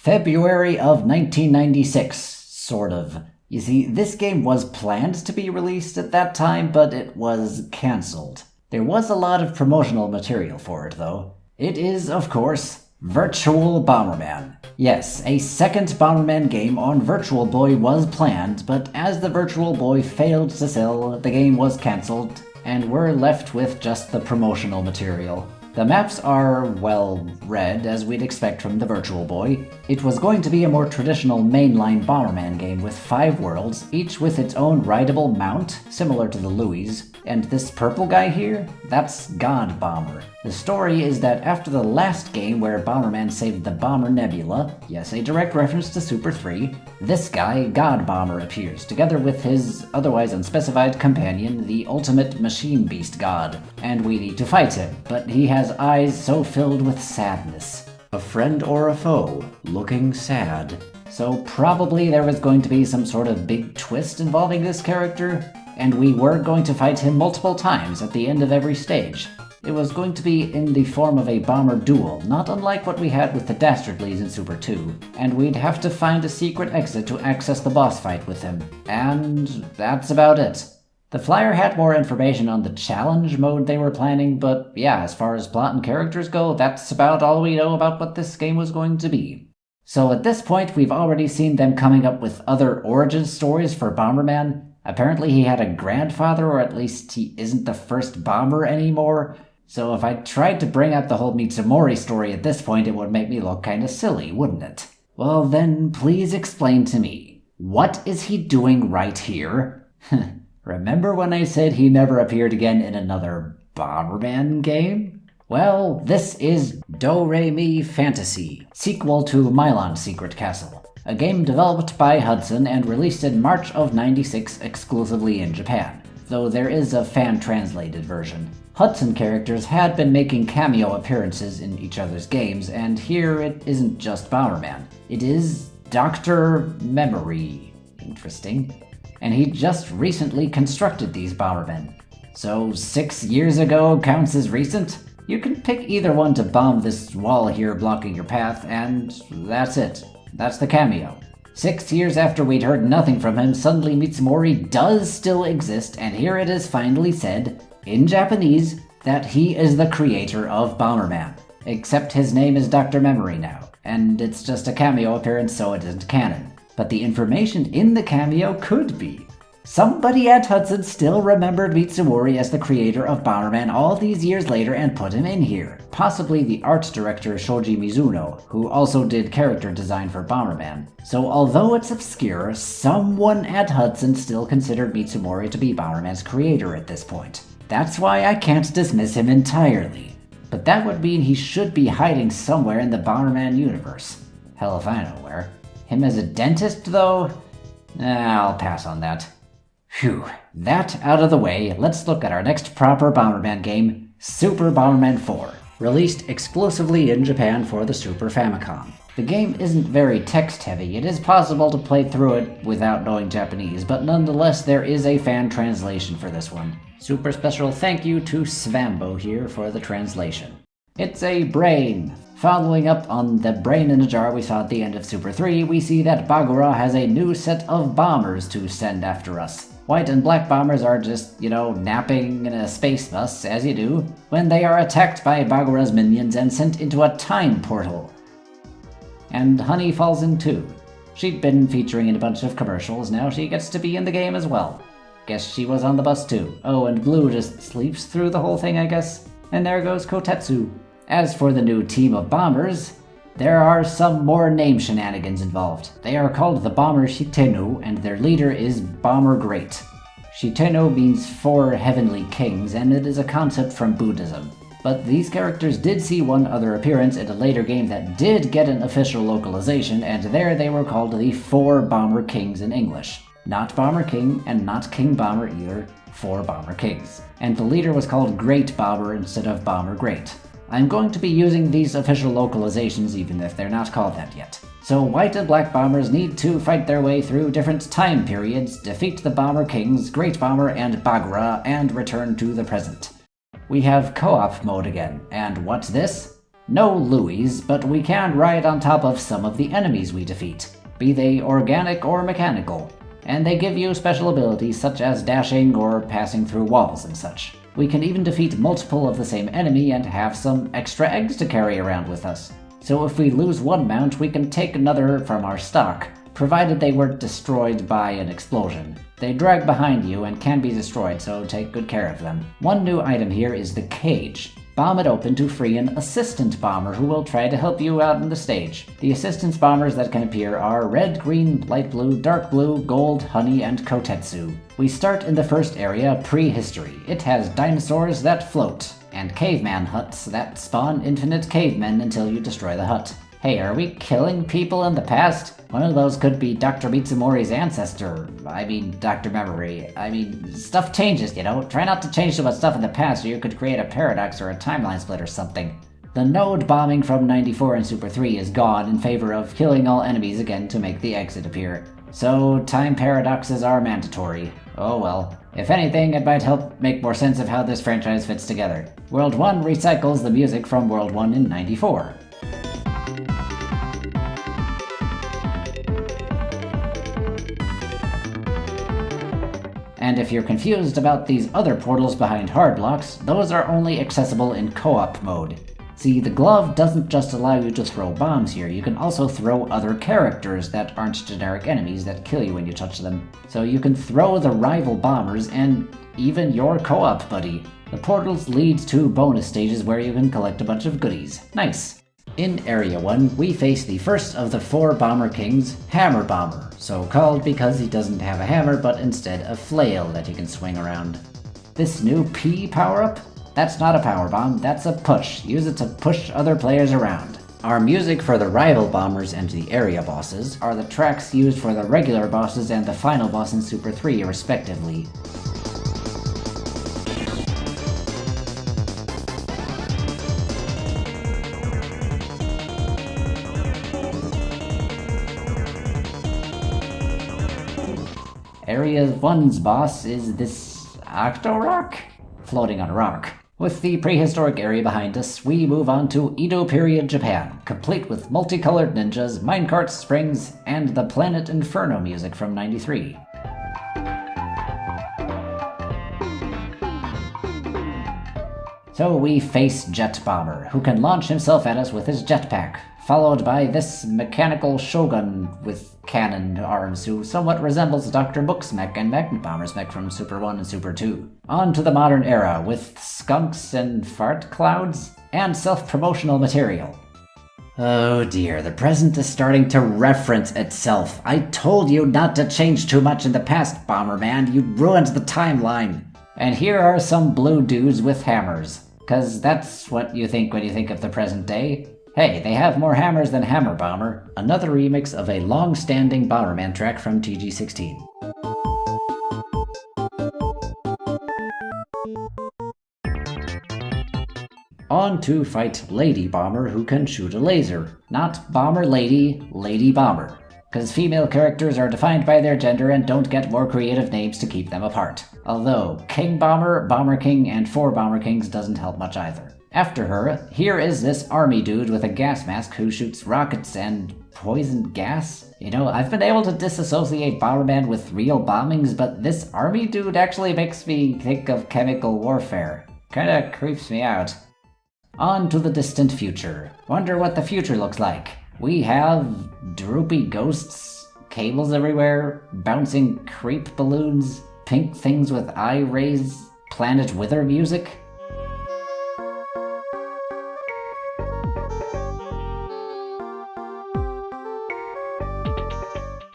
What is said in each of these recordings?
February of 1996, sort of. You see, this game was planned to be released at that time, but it was cancelled. There was a lot of promotional material for it, though. It is, of course, Virtual Bomberman. Yes, a second Bomberman game on Virtual Boy was planned, but as the Virtual Boy failed to sell, the game was cancelled, and we're left with just the promotional material. The maps are, well, red, as we'd expect from the Virtual Boy. It was going to be a more traditional mainline Bomberman game with 5 worlds, each with its own rideable mount, similar to the Louis. And this purple guy here? That's God Bomber. The story is that after the last game where Bomberman saved the Bomber Nebula, yes, a direct reference to Super 3, this guy, God Bomber, appears, together with his otherwise unspecified companion, the ultimate machine beast god. And we need to fight him, but he has eyes so filled with sadness. A friend or a foe, looking sad. So probably there was going to be some sort of big twist involving this character, and we were going to fight him multiple times at the end of every stage. It was going to be in the form of a bomber duel, not unlike what we had with the Dastardlies in Super 2, and we'd have to find a secret exit to access the boss fight with him. And that's about it. The flyer had more information on the challenge mode they were planning, but yeah, as far as plot and characters go, that's about all we know about what this game was going to be. So at this point, we've already seen them coming up with other origin stories for Bomberman. Apparently he had a grandfather, or at least he isn't the first bomber anymore. So if I tried to bring up the whole Mitsumori story at this point, it would make me look kinda silly, wouldn't it? Well then, please explain to me, what is he doing right here? Remember when I said he never appeared again in another Bomberman game? Well, this is Do-Re-Mi Fantasy, sequel to Milon's Secret Castle. A game developed by Hudson and released in March of '96 exclusively in Japan, though there is a fan-translated version. Hudson characters had been making cameo appearances in each other's games, and here it isn't just Bomberman. It is Dr. Memory. Interesting. And he just recently constructed these Bombermen. So 6 years ago counts as recent? You can pick either one to bomb this wall here blocking your path, and that's it. That's the cameo. 6 years after we'd heard nothing from him, suddenly Mitsumori does still exist, and here it is finally said, in Japanese, that he is the creator of Bomberman. Except his name is Dr. Memory now, and it's just a cameo appearance, so it isn't canon. But the information in the cameo could be. Somebody at Hudson still remembered Mitsumori as the creator of Bomberman all these years later and put him in here. Possibly the art director Shoji Mizuno, who also did character design for Bomberman. So although it's obscure, someone at Hudson still considered Mitsumori to be Bomberman's creator at this point. That's why I can't dismiss him entirely. But that would mean he should be hiding somewhere in the Bomberman universe. Hell if I know where. Him as a dentist, though? I'll pass on that. Phew, that out of the way, let's look at our next proper Bomberman game, Super Bomberman 4, released exclusively in Japan for the Super Famicom. The game isn't very text-heavy. It is possible to play through it without knowing Japanese, but nonetheless there is a fan translation for this one. Super special thank you to Svambo here for the translation. It's a brain. Following up on the brain in a jar we saw at the end of Super 3, we see that Bagura has a new set of bombers to send after us. White and black bombers are just, napping in a space bus, as you do, when they are attacked by Bagura's minions and sent into a time portal. And Honey falls in too. She'd been featuring in a bunch of commercials, now she gets to be in the game as well. Guess she was on the bus too. Oh, and Blue just sleeps through the whole thing, I guess. And there goes Kotetsu. As for the new team of bombers, there are some more name shenanigans involved. They are called the Bomber Shitenu, and their leader is Bomber Great. Shitenu means 4 heavenly kings, and it is a concept from Buddhism. But these characters did see one other appearance in a later game that did get an official localization, and there they were called the 4 Bomber Kings in English. Not Bomber King, and not King Bomber either, 4 Bomber Kings. And the leader was called Great Bomber instead of Bomber Great. I'm going to be using these official localizations even if they're not called that yet. So white and black bombers need to fight their way through different time periods, defeat the Bomber Kings, Great Bomber and Bagura, and return to the present. We have co-op mode again, and what's this? No Louis, but we can ride on top of some of the enemies we defeat, be they organic or mechanical, and they give you special abilities such as dashing or passing through walls and such. We can even defeat multiple of the same enemy and have some extra eggs to carry around with us. So if we lose one mount, we can take another from our stock, provided they weren't destroyed by an explosion. They drag behind you and can be destroyed, so take good care of them. One new item here is the cage. Bomb it open to free an assistant bomber who will try to help you out on the stage. The assistance bombers that can appear are red, green, light blue, dark blue, gold, honey, and kotetsu. We start in the first area, prehistory. It has dinosaurs that float, and caveman huts that spawn infinite cavemen until you destroy the hut. Hey, are we killing people in the past? One of those could be Dr. Mitsumori's ancestor. Dr. Memory. Stuff changes, you know? Try not to change too much stuff in the past or you could create a paradox or a timeline split or something. The node bombing from 94 and Super 3 is gone in favor of killing all enemies again to make the exit appear. So, time paradoxes are mandatory. Oh well. If anything, it might help make more sense of how this franchise fits together. World 1 recycles the music from World 1 in 94. And if you're confused about these other portals behind hard blocks, those are only accessible in co-op mode. See, the glove doesn't just allow you to throw bombs here, you can also throw other characters that aren't generic enemies that kill you when you touch them. So you can throw the rival bombers and even your co-op buddy. The portals lead to bonus stages where you can collect a bunch of goodies. Nice! In Area 1, we face the first of the 4 Bomber Kings, Hammer Bomber, so called because he doesn't have a hammer but instead a flail that he can swing around. This new P power-up? That's not a power bomb, that's a push. Use it to push other players around. Our music for the rival bombers and the area bosses are the tracks used for the regular bosses and the final boss in Super 3 respectively. Area 1's boss is this Octorock? Floating on a rock. With the prehistoric area behind us, we move on to Edo period Japan, complete with multicolored ninjas, minecarts, springs, and the Planet Inferno music from 93. So we face Jet Bomber, who can launch himself at us with his jetpack, followed by this mechanical shogun with cannon arms who somewhat resembles Dr. Book's mech and Magnet Bomber's mech from Super 1 and Super 2. On to the modern era with skunks and fart clouds and self-promotional material. Oh dear, the present is starting to reference itself. I told you not to change too much in the past, Bomberman. You ruined the timeline. And here are some blue dudes with hammers. 'Cause that's what you think when you think of the present day. Hey, they have more hammers than Hammer Bomber, another remix of a long-standing Bomberman track from TG16. On to fight Lady Bomber, who can shoot a laser. Not Bomber Lady, Lady Bomber. 'Cause female characters are defined by their gender and don't get more creative names to keep them apart. Although King Bomber, Bomber King, and 4 Bomber Kings doesn't help much either. After her, here is this army dude with a gas mask who shoots rockets and poison gas. You know, I've been able to disassociate Bomberman with real bombings, but this army dude actually makes me think of chemical warfare. Kinda creeps me out. On to the distant future. Wonder what the future looks like. We have droopy ghosts, cables everywhere, bouncing creep balloons, pink things with eye rays, Planet Wither music.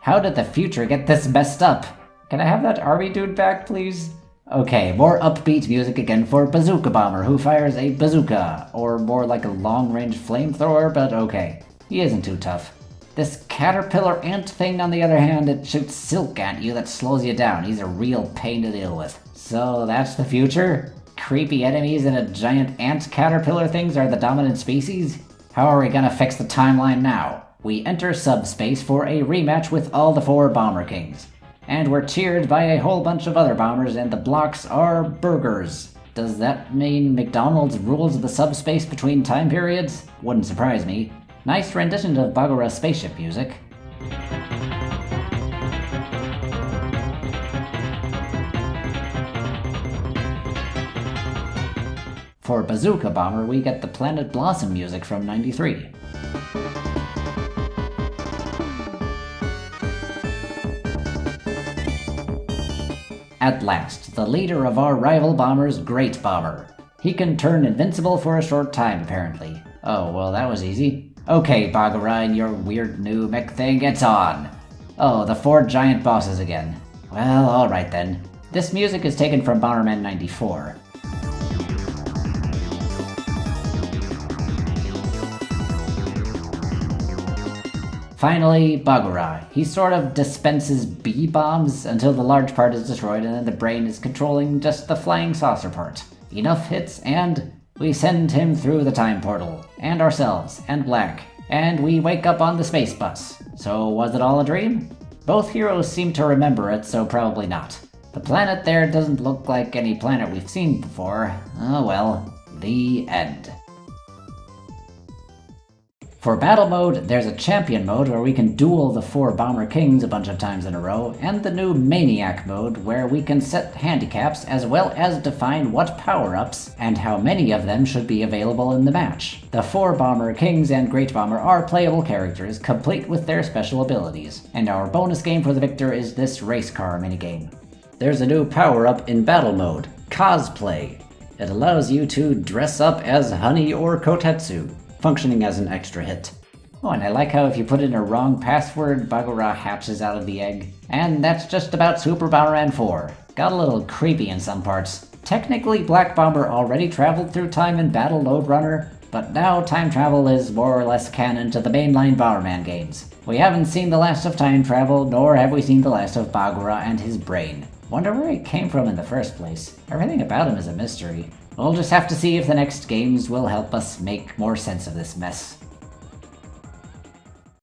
How did the future get this messed up? Can I have that army dude back, please? Okay, more upbeat music again for Bazooka Bomber, who fires a bazooka, or more like a long-range flamethrower, but okay. He isn't too tough. This caterpillar ant thing, on the other hand, it shoots silk at you that slows you down. He's a real pain to deal with. So that's the future? Creepy enemies and a giant ant caterpillar things are the dominant species? How are we gonna fix the timeline now? We enter subspace for a rematch with all the 4 Bomber Kings. And we're cheered by a whole bunch of other bombers, and the blocks are burgers. Does that mean McDonald's rules the subspace between time periods? Wouldn't surprise me. Nice rendition of Bagura's spaceship music. For Bazooka Bomber, we get the Planet Blossom music from '93. At last, the leader of our rival bombers, Great Bomber. He can turn invincible for a short time, apparently. Oh, well, that was easy. Okay, Bagura and your weird new mech thing, it's on! Oh, the 4 giant bosses again. Well, alright then. This music is taken from Bomberman 94. Finally, Bagura. He sort of dispenses B-bombs until the large part is destroyed and then the brain is controlling just the flying saucer part. Enough hits and we send him through the time portal. And ourselves. And Black. And we wake up on the space bus. So was it all a dream? Both heroes seem to remember it, so probably not. The planet there doesn't look like any planet we've seen before. Oh well. The end. For battle mode, there's a champion mode where we can duel the 4 Bomber Kings a bunch of times in a row, and the new Maniac mode where we can set handicaps as well as define what power-ups and how many of them should be available in the match. The 4 Bomber Kings and Great Bomber are playable characters, complete with their special abilities, and our bonus game for the victor is this race car minigame. There's a new power-up in battle mode, Cosplay. It allows you to dress up as Honey or Kotetsu, functioning as an extra hit. Oh, and I like how if you put in a wrong password, Bagura hatches out of the egg. And that's just about Super Bomberman 4. Got a little creepy in some parts. Technically, Black Bomber already traveled through time in Battle Load Runner, but now time travel is more or less canon to the mainline Bomberman games. We haven't seen the last of time travel, nor have we seen the last of Bagura and his brain. Wonder where he came from in the first place. Everything about him is a mystery. We'll just have to see if the next games will help us make more sense of this mess.